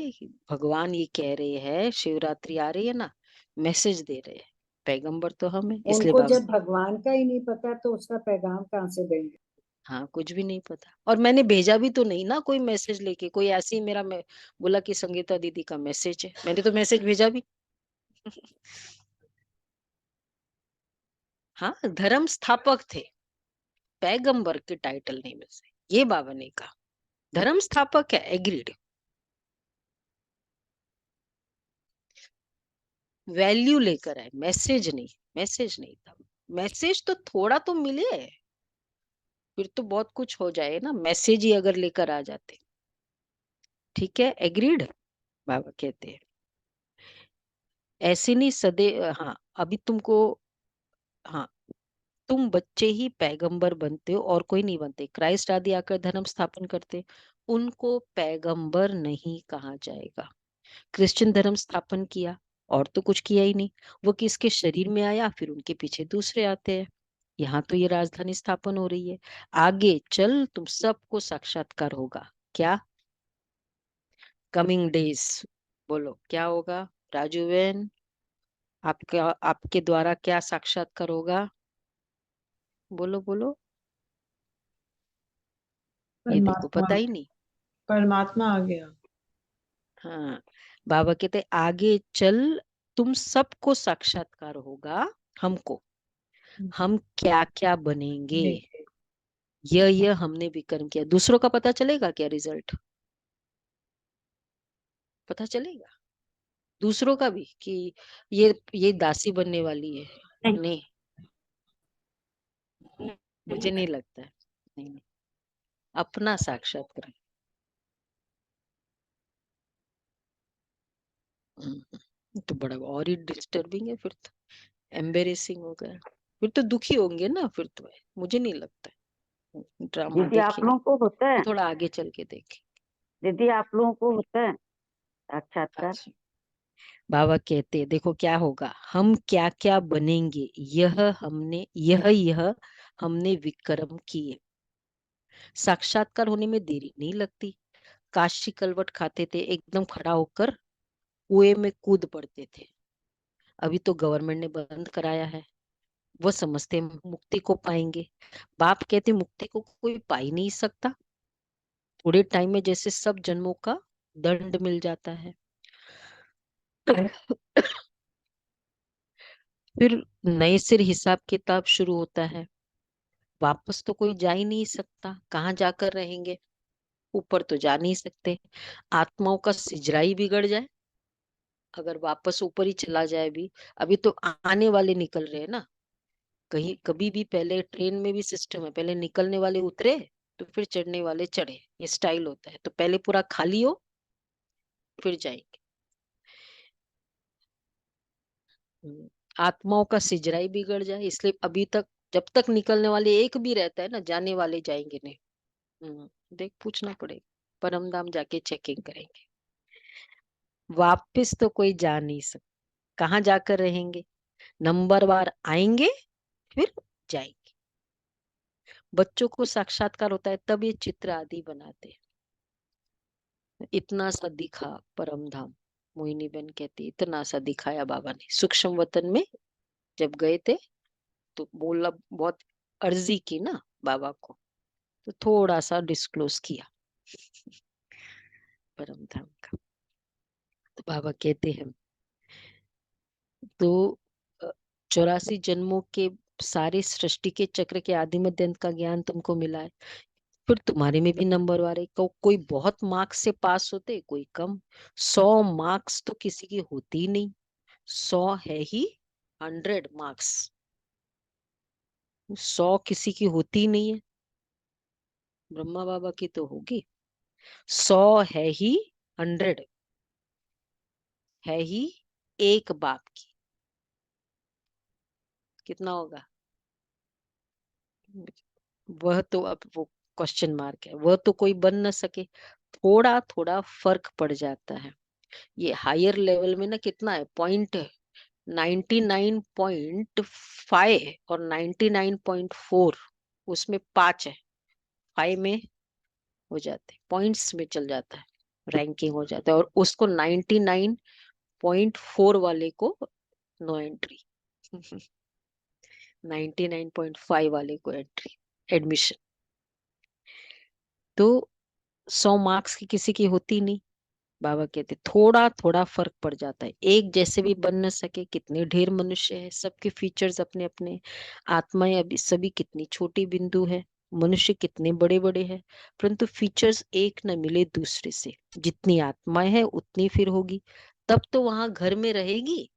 भगवान ये कह रहे हैं, शिवरात्रि आ रही है ना, मैसेज दे रहे हैं, पैगंबर तो हम है, इसलिए उनको बाबा। जब भगवान का ही नहीं पता तो उसका पैगाम कहाँ से देंगे? हाँ, कुछ भी नहीं पता, और मैंने भेजा भी तो नहीं ना कोई मैसेज लेके, कोई ऐसे ही मेरा बोला कि संगीता दीदी का मैसेज है, मैंने तो मैसेज भेजा भी। हाँ, धर्म स्थापक थे, पैगंबर के टाइटल नहीं मिल सकते, ये बाबा ने कहा। धर्म स्थापक है, एग्रीड, वैल्यू लेकर आए, मैसेज नहीं। मैसेज नहीं था, मैसेज तो थोड़ा तो मिले, फिर तो बहुत कुछ हो जाए ना, मैसेज ही अगर लेकर आ जाते। ठीक है, एग्रीड, बाबा कहते हैं ऐसे नहीं सदे। हाँ, अभी तुमको, हाँ, तुम बच्चे ही पैगंबर बनते हो और कोई नहीं बनते। क्राइस्ट आदि आकर धर्म स्थापन करते, उनको पैगंबर नहीं कहा जाएगा। क्रिश्चियन धर्म स्थापन किया और तो कुछ किया ही नहीं, वो किसके शरीर में आया, फिर उनके पीछे दूसरे आते हैं। यहाँ तो ये राजधानी स्थापन हो रही है, आगे चल तुम सबको साक्षात्कार होगा। क्या? कमिंग डेज, बोलो क्या होगा राजू बहन? आपका, आपके द्वारा क्या साक्षात्कार होगा? बोलो बोलो, ये देखो परमात्मा, पता ही नहीं। परमात्मा आ गया। हाँ, बाबा कहते आगे चल तुम सबको साक्षात्कार होगा, हमको, हम क्या क्या बनेंगे, नहीं, यह हमने विकर्म किया। दूसरों का पता चलेगा क्या? रिजल्ट पता चलेगा दूसरों का भी कि ये दासी बनने वाली है? नहीं, मुझे नहीं लगता है। नहीं नहीं, अपना साक्षात्कार। तो बड़ा और ही डिस्टर्बिंग है, फिर तो एम्बेरेसिंग हो गया, फिर तो दुखी होंगे ना, फिर तो मुझे नहीं लगता है ड्रामा दीदी आप देखेंगे। लोगों को होता है? थोड़ा आगे चल के देखें। दीदी आप लोगों को होता है साक्षात्कार? अच्छा, बाबा कहते हैं देखो क्या होगा, हम क्या क्या बनेंगे, यह हमने विक्रम किए। साक्षात्कार होने में देरी नहीं लगती। काशी कलवट खाते थे, एकदम खड़ा होकर कुएं में कूद पड़ते थे। अभी तो गवर्नमेंट ने बंद कराया है, वो समझते हैं मुक्ति को पाएंगे। बाप कहते मुक्ति को कोई पा ही नहीं सकता, थोड़े टाइम में जैसे सब जन्मों का दंड मिल जाता है। फिर नए सिर हिसाब किताब शुरू होता है, वापस तो कोई जा ही नहीं सकता, कहाँ जाकर रहेंगे, ऊपर तो जा नहीं सकते। आत्माओं का सिजराई बिगड़ जाए, अगर वापस ऊपर ही चला जाए भी। अभी तो आने वाले निकल रहे हैं ना, कहीं कभी भी पहले ट्रेन में भी सिस्टम है, पहले निकलने वाले उतरे तो फिर चढ़ने वाले चढ़े, ये स्टाइल होता है। तो पहले पूरा खाली हो फिर जाएंगे। आत्माओं का सिजराई बिगड़ जाए, इसलिए अभी तक जब तक निकलने वाले एक भी रहता है ना, जाने वाले जाएंगे नहीं। देख, पूछना पड़ेगा, परम धाम जाके चेकिंग करेंगे। वापिस तो कोई जा नहीं सकता, कहाँ जाकर रहेंगे, नंबरवार आएंगे फिर जाएंगे। बच्चों को साक्षात्कार होता है तब ये चित्र आदि बनाते हैं। इतना सा दिखा परम धाम, मोहिनी बहन कहती इतना सा दिखाया बाबा ने सूक्ष्म वतन में। जब गए थे तो बोला, बहुत अर्जी की ना बाबा को, तो थोड़ा सा डिस्क्लोज किया परम धाम का। तो बाबा कहते हैं तो 84 जन्मों के सारे सृष्टि के चक्र के आदि मध्य अंत का ज्ञान तुमको मिला है, फिर तुम्हारे में भी नंबर वाले कोई बहुत मार्क्स से पास होते, कोई कम। 100 मार्क्स तो किसी की होती ही नहीं, 100 है ही 100 मार्क्स। 100 किसी की होती नहीं है, ब्रह्मा बाबा की तो होगी। 100 है ही, 100 है ही एक बाप की, कितना होगा? वह तो अब वो क्वेश्चन मार्क है, वह तो कोई बन न सके, थोड़ा थोड़ा फर्क पड़ जाता है। ये हायर लेवल में ना कितना है, पॉइंट 99.5 और 99.4, उसमें 5 है, 5 में हो जाते हैं, पॉइंट्स में चल जाता है, रैंकिंग हो जाता है, और उसको 99.4 वाले को नो एंट्री, 99.5 वाले को एंट्री, एडमिशन। तो 100 मार्क्स की किसी की होती नहीं। बाबा कहते थोड़ा थोड़ा फर्क पड़ जाता है, एक जैसे भी बन न सके, कितने ढेर मनुष्य है, सबके फीचर्स अपने अपने, आत्माएं अभी सभी कितनी छोटी बिंदु है, मनुष्य कितने बड़े बड़े हैं, परंतु फीचर्स एक न मिले दूसरे से। जितनी आत्माएं है उतनी फिर होगी, तब तो वहां घर में रहेगी,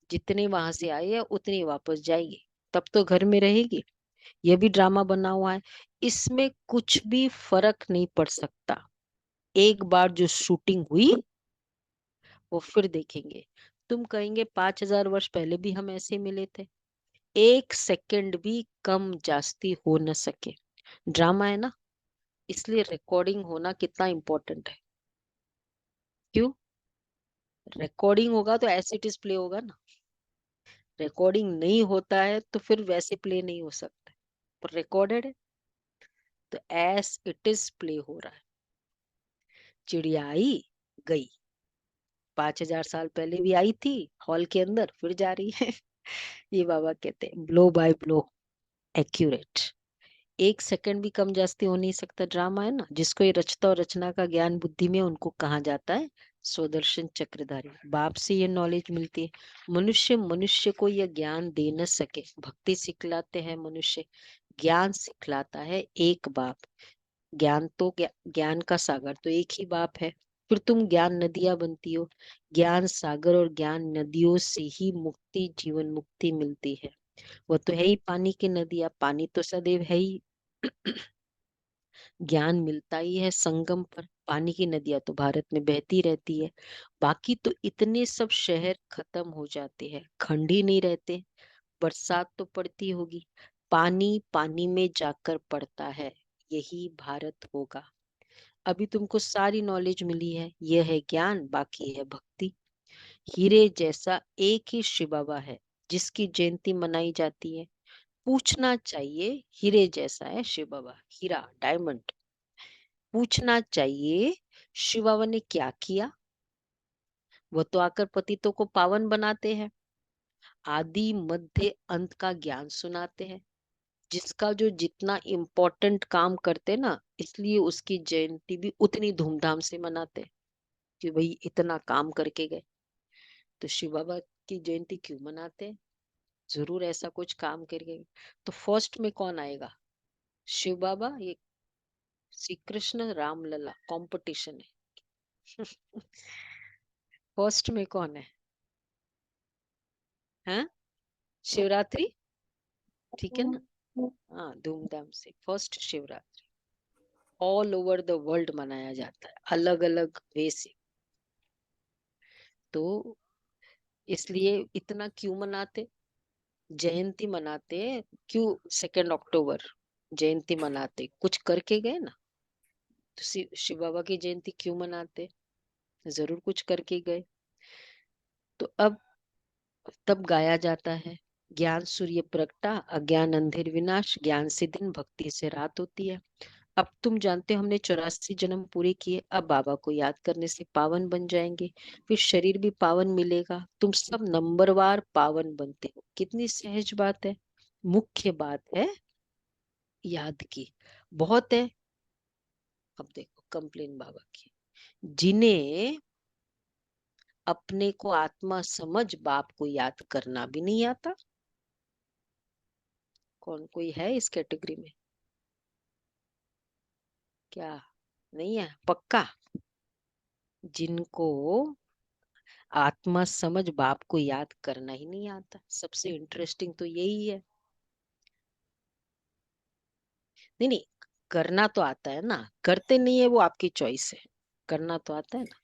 जितने वहां से आए हैं उतनी वापस जाएगी, तब तो घर में रहेगी। यह भी ड्रामा बना हुआ है, इसमें कुछ भी फर्क नहीं पड़ सकता। एक बार जो शूटिंग हुई वो फिर देखेंगे। तुम कहेंगे 5000 वर्ष पहले भी हम ऐसे मिले थे, एक सेकंड भी कम जास्ती हो न सके। ड्रामा है ना, इसलिए रिकॉर्डिंग होना कितना इम्पोर्टेंट है। क्यों? रिकॉर्डिंग होगा तो एज इट इज प्ले होगा ना, रिकॉर्डिंग नहीं होता है तो फिर वैसे प्ले नहीं हो सकता, पर रिकॉर्डेड है तो एज इट इज प्ले हो रहा है। चिड़िया आई गई, 5000 साल पहले भी आई थी हॉल के अंदर, फिर जा रही है। ये बाबा कहते हैं ब्लो बाय ब्लो एक्यूरेट, एक सेकंड भी कम जास्ती हो नहीं सकता। ड्रामा है ना, जिसको ये रचता और रचना का ज्ञान बुद्धि में, उनको कहा जाता है स्वदर्शन चक्रधारी। बाप से ये नॉलेज मिलती है। मनुष्य मनुष्य को यह ज्ञान दे न सके, भक्ति सिखलाते हैं मनुष्य, ज्ञान सिखलाता है एक बाप। ज्ञान तो ज्ञान का सागर तो एक ही बाप है, फिर तुम ज्ञान नदियां बनती हो। ज्ञान सागर और ज्ञान नदियों से ही मुक्ति, जीवन मुक्ति मिलती है। वो तो है ही पानी की नदियां, पानी तो सदैव है ही। ज्ञान मिलता ही है संगम पर, पानी की नदियां तो भारत में बहती रहती है। बाकी तो इतने सब शहर खत्म हो जाते हैं, खंड ही नहीं रहते। बरसात तो पड़ती होगी, पानी पानी में जाकर पड़ता है, यही भारत होगा। अभी तुमको सारी नॉलेज मिली है, यह है ज्ञान, बाकी है भक्ति। हीरे जैसा एक ही शिव बाबा है जिसकी जयंती मनाई जाती है। पूछना चाहिए, हीरे जैसा है शिव बाबा, हीरा डायमंड। पूछना चाहिए शिव बाबा ने क्या किया, वो तो आकर पतितों को पावन बनाते हैं, आदि मध्य अंत का ज्ञान सुनाते हैं। जिसका जो जितना इम्पोर्टेंट काम करते ना, इसलिए उसकी जयंती भी उतनी धूमधाम से मनाते हैं कि भाई इतना काम करके गए। तो शिव बाबा की जयंती क्यों मनाते हैं? जरूर ऐसा कुछ काम करके। तो फर्स्ट में कौन आएगा? शिव बाबा, ये श्री कृष्ण राम लला कंपटीशन है। फर्स्ट में कौन है? हाँ, शिवरात्रि, ठीक है ना? हाँ, धूमधाम से first Shivratri all over the world मनाया जाता है, अलग अलग वे से। तो इसलिए इतना क्यों मनाते, जयंती मनाते हैं क्यों? 2 अक्टूबर जयंती मनाते, कुछ करके गए ना। तो शिव बाबा की जयंती क्यों मनाते? जरूर कुछ करके गए। तो अब तब गाया जाता है, ज्ञान सूर्य प्रगटा, अज्ञान अंधेर विनाश, ज्ञान से दिन भक्ति से रात होती है। अब तुम जानते हो हमने 84 जन्म पूरे किए, अब बाबा को याद करने से पावन बन जाएंगे, फिर शरीर भी पावन मिलेगा, तुम सब नंबरवार पावन बनते हो। कितनी सहज बात है, मुख्य बात है याद की, बहुत है। अब देखो कंप्लेन बाबा की, जिन्हें अपने को आत्मा समझ बाप को याद करना भी नहीं आता। कौन कोई है इस कैटेगरी में? क्या नहीं है? पक्का? जिनको आत्मा समझ बाप को याद करना ही नहीं आता। सबसे इंटरेस्टिंग तो यही है। नहीं नहीं, करना तो आता है ना, करते नहीं है वो आपकी चॉइस है, करना तो आता है ना।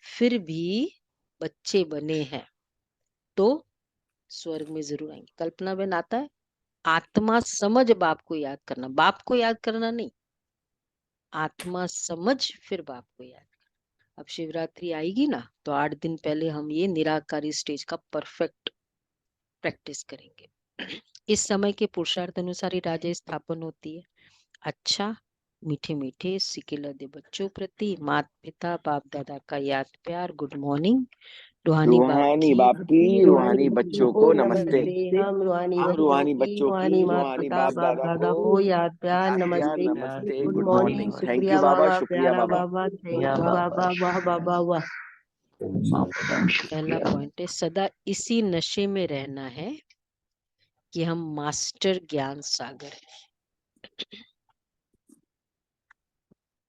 फिर भी बच्चे बने हैं तो स्वर्ग में जरूर आएंगे। कल्पना बहन आता है, आत्मा समझ बाप को याद करना, बाप को याद करना नहीं, आत्मा समझ फिर बाप को याद। अब शिवरात्रि आएगी ना, तो 8 दिन पहले हम ये निराकारी स्टेज का परफेक्ट प्रैक्टिस करेंगे। इस समय के पुरुषार्थ अनुसार ही राजा स्थापन होती है। अच्छा, मीठे मीठे सिकिलदे बच्चों प्रति माता पिता बाप दादा का याद प्यार, गुड मॉर्निंग। रूहानी रूहानी बाप की रूहानी बच्चों बच्चों को को नमस्ते। नमस्ते। हम रूहानी हम बच्चों रूहानी की बच्चों की रूहानी माता रूहानी पिता बाप बाप दादा दादा को को याद प्यार याद प्यार नमस्ते। नमस्ते, good good morning, morning. Thank शुक्रिया यू बाबा, बाबा, शुक्रिया प्यारा बाबा। बाबा, थैंक यू बाबा, वाह बाबा वाह। पहला पॉइंट है, सदा इसी नशे में रहना है कि हम मास्टर ज्ञान सागर हैं।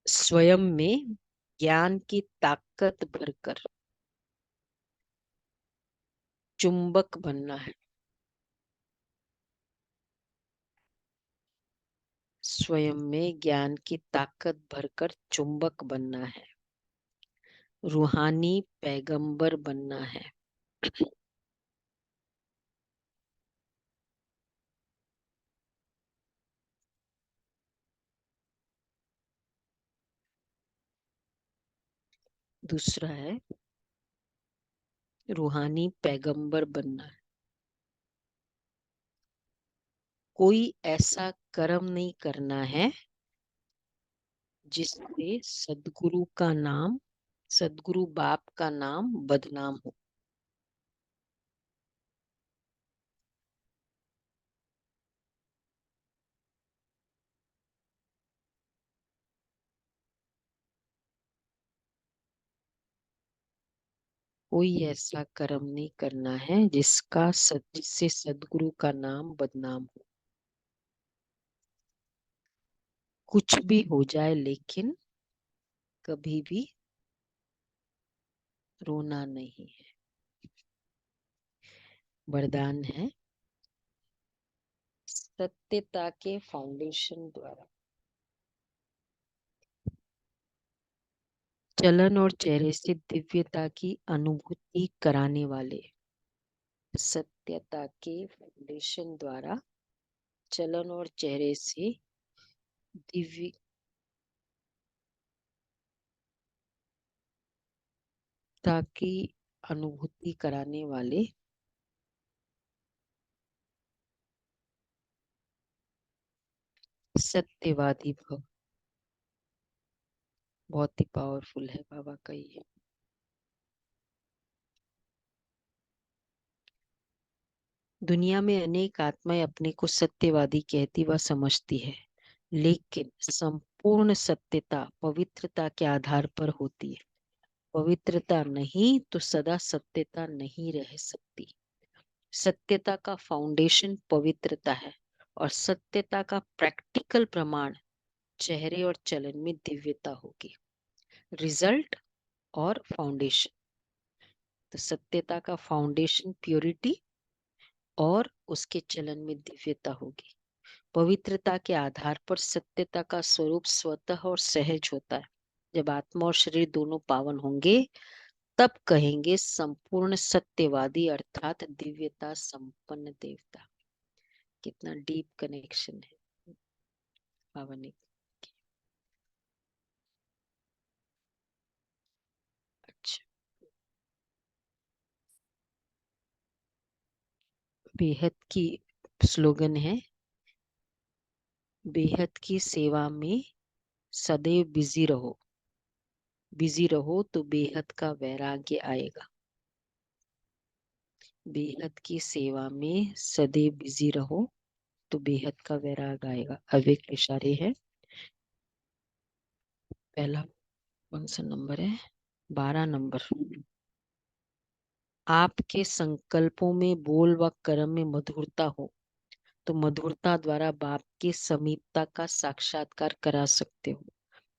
स्वयं में ज्ञान की ताकत भरकर चुंबक बनना है। स्वयं में ज्ञान की ताकत भरकर चुंबक बनना है, रूहानी पैगंबर बनना है। दूसरा है, रूहानी पैगंबर बनना है। कोई ऐसा कर्म नहीं करना है जिससे सदगुरु का नाम, सदगुरु बाप का नाम बदनाम हो। कोई ऐसा कर्म नहीं करना है जिससे सदगुरु का नाम बदनाम हो। कुछ भी हो जाए लेकिन कभी भी रोना नहीं है। वरदान है, सत्यता के फाउंडेशन द्वारा चलन और चेहरे से दिव्यता की अनुभूति कराने वाले, सत्यता के फाउंडेशन द्वारा चलन और चेहरे से दिव्यता की अनुभूति कराने वाले सत्यवादी भव। बहुत ही पावरफुल है बाबा का ये। दुनिया में अनेक आत्माएं अपने को सत्यवादी कहती व समझती है, लेकिन संपूर्ण सत्यता पवित्रता के आधार पर होती है। पवित्रता नहीं तो सदा सत्यता नहीं रह सकती। सत्यता का फाउंडेशन पवित्रता है और सत्यता का प्रैक्टिकल प्रमाण चेहरे और चलन में दिव्यता होगी। रिजल्ट और फाउंडेशन, तो सत्यता का फाउंडेशन प्योरिटी और उसके चलन में दिव्यता होगी। पवित्रता के आधार पर सत्यता का स्वरूप स्वतः और सहज होता है। जब आत्मा और शरीर दोनों पावन होंगे तब कहेंगे संपूर्ण सत्यवादी अर्थात दिव्यता संपन्न देवता। कितना डीप कनेक्शन है पावन। अच्छा, बेहद की स्लोगन है, बेहद की सेवा में सदैव बिजी रहो। बिजी रहो तो बेहद का वैराग्य आएगा। बेहद की सेवा में सदैव बिजी रहो तो बेहद का वैराग आएगा। अव्यक्त इशारे है। पहला कौन सा नंबर है? 12 नंबर। आपके संकल्पों में, बोल व कर्म में मधुरता हो तो मधुरता द्वारा बाप की समीपता का साक्षात्कार करा सकते हो।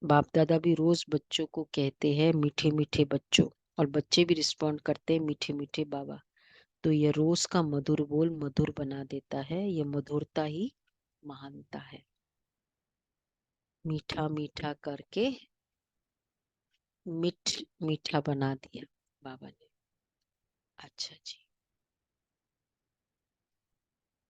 बाप दादा भी रोज बच्चों को कहते हैं मीठे मीठे बच्चों, और बच्चे भी रिस्पॉन्ड करते हैं मीठे मीठे बाबा। तो यह रोज का मधुर बोल मधुर बना देता है। यह मधुरता ही महानता है। मीठा मीठा करके मीठा बना दिया बाबा ने। अच्छा जी।